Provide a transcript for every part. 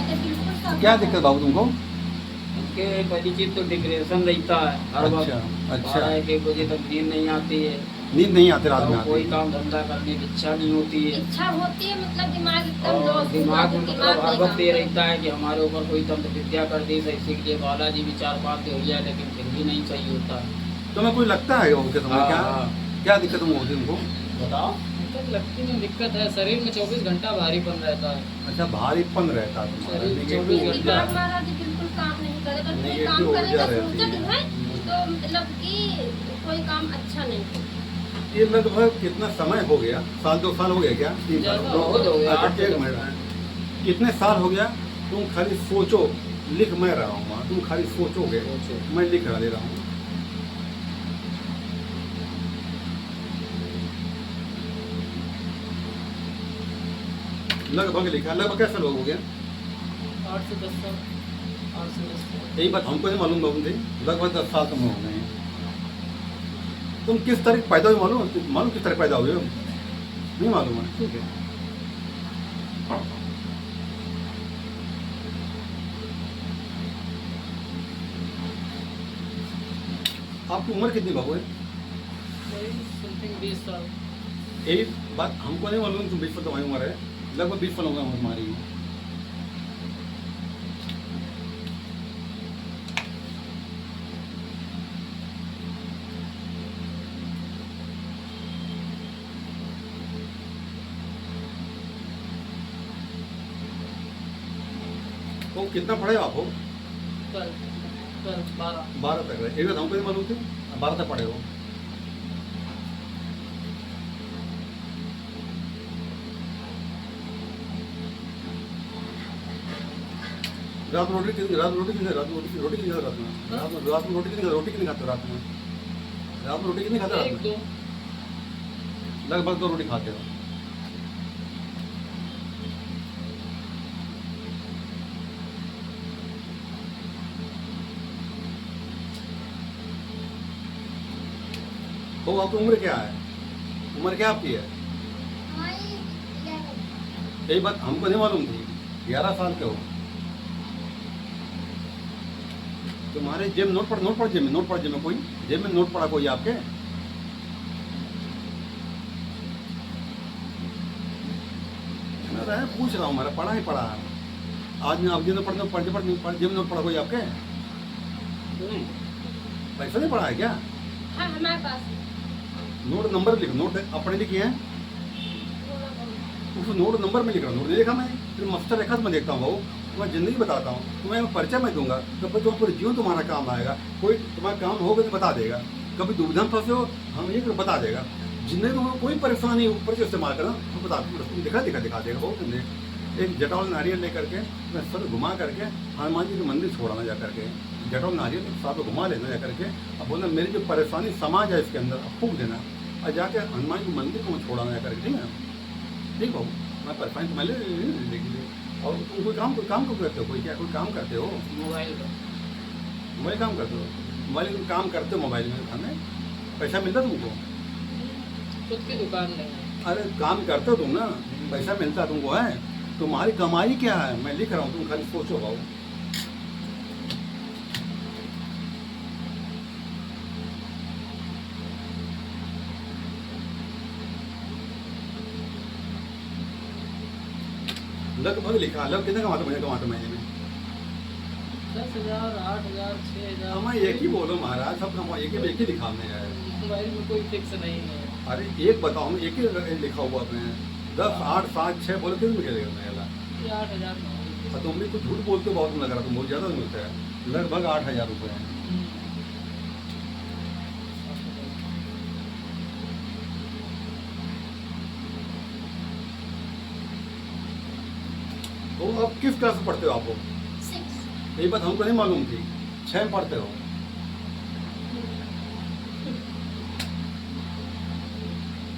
क्या दिक्कत बाबू तुमको? उनके परिचित तो डिप्रेशन रहता है हर वक्त। अच्छा 12-1 बजे तक नींद नहीं आती है नींद नहीं आती रात में? और आती कोई है? काम धंधा करने की इच्छा नहीं होती है इच्छा होती है, मतलब दिमाग एकदम और लॉस हो दिमाग जाता में है, मतलब हर नहीं वक्त काम ये करता। रहता है कि हमारे ऊपर कोई तंत्र विद्या कर दी तो इसी के लिए बालाजी भी 4 बार हो गया लेकिन फिर भी नहीं सही होता। तुम्हें कोई लगता है बाबू के तुम्हें? क्या हाँ। क्या दिक्कत तुम होती तुमको? बताओ। दिक्कत लगती नहीं, दिक्कत है शरीर में 24 घंटा भारीपन रहता है। अच्छा भारीपन रहता है तुम्हारा? शरीर नेगेटिव 24 ऊर्जा। दिमाग हमारा जी बिल्कुल काम नहीं करेगा, कोई नेगेटिव काम ऊर्जा करेगा रहती सोचते है। है तो मतलब कि कोई काम अच्छा नहीं होगा। ये लगभग कितना समय हो गया? साल 2 साल हो गया क्या? 3 साल? ज़्यादा हो गया, अच्छा, 8 से एक 10 मिनट। कितने साल हो गया? तुम खाली सोचो, लिख मैं रहा हूँ, तुम खाली सोचोगे, सोचो। मैं लिख रहा दे रहा हूँ। लगभग लिखा, लगभग कैसा लोग हो गया? 8 से 10 साल। 8 से 10 साल। यही बात हमको नहीं मालूम बाबू जी, लगभग 10 साल तुम हो गए हैं। तुम किस तरह पैदा हुए मालूम? मालूम किस तरह पैदा हुए हो? नहीं मालूम है? ठीक है। आपकी उम्र कितनी बाबू है? समथिंग 20 साल। यही बात हमको नहीं मालूम तुम 20 साल तुम्हारी उम्र है, लगभग 20 साल होगा उम्र तुम्हारी। तो कितना पढ़े हो आप? हो 12 तक रहे? एक बात हमको नहीं मालूम थी, 12 तक पढ़े हो। रात में रोटी कितनी रात में रोटी कितनी रात में रोटी रोटी कितनी रात में रात में रोटी कितनी खाते हो रात में? रात में रोटी कितनी खाते हो रात में? लगभग 2 रोटी खाते हो। तो आपकी उम्र क्या है? उम्र क्या आपकी है? यही बात हमको नहीं मालूम थी। 11 साल के हो। तुम्हारे जेब नोट पड़ जेब में कोई जेब में नोट पड़ा कोई आपके? मैं पूछ रहा हूँ, मेरा पढ़ा ही पढ़ा है। आज मैं आप जेब में जेब में नोट पड़ा कोई आपके? नहीं। पैसा नहीं पड़ा है क्या? हाँ हमारे पास नोट नंबर लिख, नोट अपने लिखे हैं उस नोट नंबर में लिख रहा हूँ। नोट नहीं देखा मैं, फिर मस्टर रेखा से मैं देखता हूँ भाऊ। तुम्हें जिंदगी बताता हूँ, तुम्हें परिचय मैं दूंगा, तो फिर तुम पूरे जीवन तुम्हारा काम आएगा। कोई तुम्हारा काम होगा तो बता देगा। कभी दुविधा में फंसे हो, हम ये बता देगा। जिंदगी तुम्हें कोई परेशानी ऊपर से इस्तेमाल करना तो बता दिखा देगा बहुत जिंदगी। एक जटावल नारियल लेकर के मैं सब घुमा करके हनुमान जी के मंदिर छोड़ाना जा करके, जटावल नारियल साथ घुमा लेना जा करके, अब बोलना मेरी जो परेशानी समाज है इसके अंदर फूक देना और जाके हनुमान जी मंदिर को मैं छोड़ाना जा करके। ठीक है ठीक भाऊ, मैं परेशानी तुम्हें लेगी। और तुम कोई काम क्यों करते हो? कोई काम करते हो? मोबाइल का। मोबाइल काम करते हो? मोबाइल में काम करते हो? मोबाइल में हमें पैसा मिलता तुमको? खुद की दुकान नहीं है। अरे काम करते हो तुम ना, पैसा मिलता तुमको है? तुम्हारी कमाई क्या है? मैं लिख रहा हूँ, तुम खाली सोचो भाऊ। लगभग लिखा, लगभग कितना कमाते महीने में? 10,000, 8,000, 6,000। हमें एक ही बोलो महाराज, सब कमा एक ही लिखा हमने यार। मोबाइल में कोई फिक्स नहीं है। अरे एक बताओ, हम एक ही लिखा हुआ अपने 10, 8, 7, 6 बोले कितने मिलेगा मेरा? ये 8,000 में। तुम भी कुछ झूठ बोलते हो, बहुत लग रहा, तुम बहुत ज़्यादा मिलता है। लगभग 8,000 रुपये है। तो अब किस क्लास में पढ़ते हो आप? ये बात हमको नहीं मालूम थी। 6 में पढ़ते हो?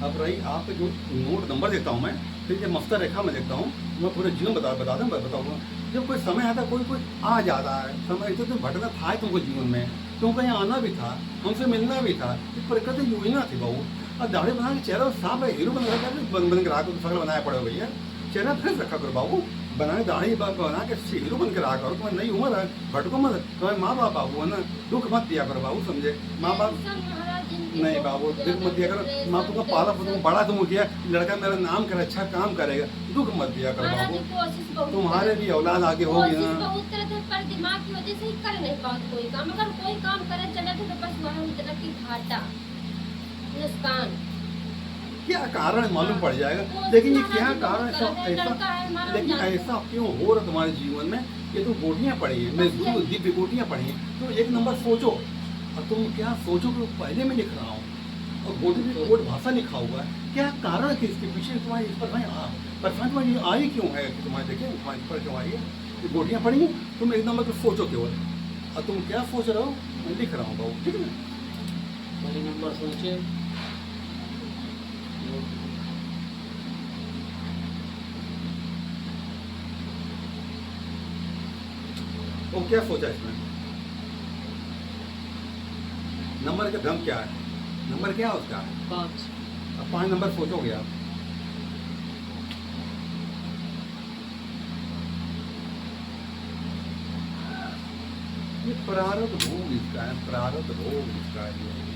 अब रही आपके जो नोट नंबर देता हूँ मैं, फिर जब मस्तर रेखा में देखता हूँ, मैं पूरे जीवन बताऊँगा। जब कोई समय आता कोई आ जाता है समय, तो भटना था तुमको जीवन में, तुमको यहाँ आना भी था, हमसे मिलना भी था। इस प्रकृति योजना थी बहू। और दाढ़ी बना के चेहरा साफ है, हीरो बन के रहा, सकल बनाया पड़ेगा भैया। चेहरा फ्रेश रखा करो बाबू, बनाए दाढ़ी बना के सीढ़ू बन के रहा करो। तुम्हारी नई उम्र है, भटको मत। तुम्हारे माँ बाप बाबू है ना, दुख मत दिया करो बाबू, समझे? माँ बाप टेंशन महाराज जिंदगी नहीं बहुत बाबू, दुख मत दिया करो। टेंशन माँ तुमको पाला तुम बड़ा तुम किया, लड़का मेरा नाम करे, अच्छा काम करेगा, दुख मत दिया करो महाराज बाबू। जी, कोशिश बहुत तुम्हारे करे। भी औलाद आगे होगी कोशिश ना। बहुत करते हैं, पर दिमाग की वजह से ही कर नहीं पाते कोई काम। अगर कोई काम करे चले तो बस वहाँ इतना की घाटा, नुकसान। क्या कारण है मालूम पड़ जाएगा। कोशिश लेकिन ये महाराज क्या जी कारण बहुत करते हैं, लड़का ऐसा, है हमारा, लेकिन जानते हैं। ऐसा क्यों हो रहा तुम्हारे जीवन में? ये तो गोटियां पड़ी हैं, मैं बस यही। दिव्य गोटियां पड़ी हैं। तो एक नंबर सोचो, और तुम क्या सोचोगे पहले मैं लिख रहा हूँ, और गोटी में कोड भाषा लिखा हुआ है। क्या कारण है इसके पीछे तुम्हारी इस पर परेशानी तुम्हारी आई क्यों है कि तुम्हारे देखिए तुम्हारी पर क्यों आई है? ये गोटियां पड़ी हैं, तुम एक नंबर तो सोचो केवल। और तुम क्या सोच रहे हो मैं लिख रहा हूँ बाबू, ठीक है ना? पहले नंबर सोचे। वो क्या सोचा इसमें? नंबर का क्रम क्या है? नंबर क्या है उसका? 5। अब 5 नंबर सोचोगे आप। ये प्रारब्ध भोग इसका है, प्रारब्ध भोग इसका है ये।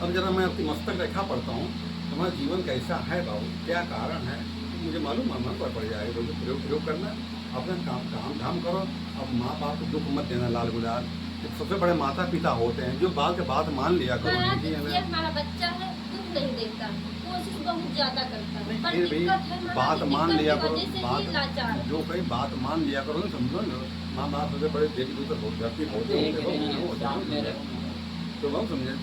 अब जरा मैं आपकी मस्तक रेखा पढ़ता हूँ, तुम्हारा जीवन कैसा है बाबू, क्या कारण है, तो मुझे मालूम है, मन पर पड़ जाएगा। तो प्रयोग करना, अपना काम धाम करो। अब माँ बाप को दुख मत देना लाल गुलाल। सबसे बड़े माता पिता होते हैं जो बात के बात मान लिया करो। महाराज उनकी ये हमें हमारा बच्चा है, दुख नहीं देता, कोशिश बहुत ज्यादा करता है, पर फिर भी दिक्कत है महाराज बात जी, मान दिक्कत लिया की करो। वजह से ही बात लाचार। जो कहीं बात मान लिया करो ना, समझो ना, माँ बाप सबसे बड़े देवी दूत होते हैं, एक दिन शाम मेरे तो बहुत समझे।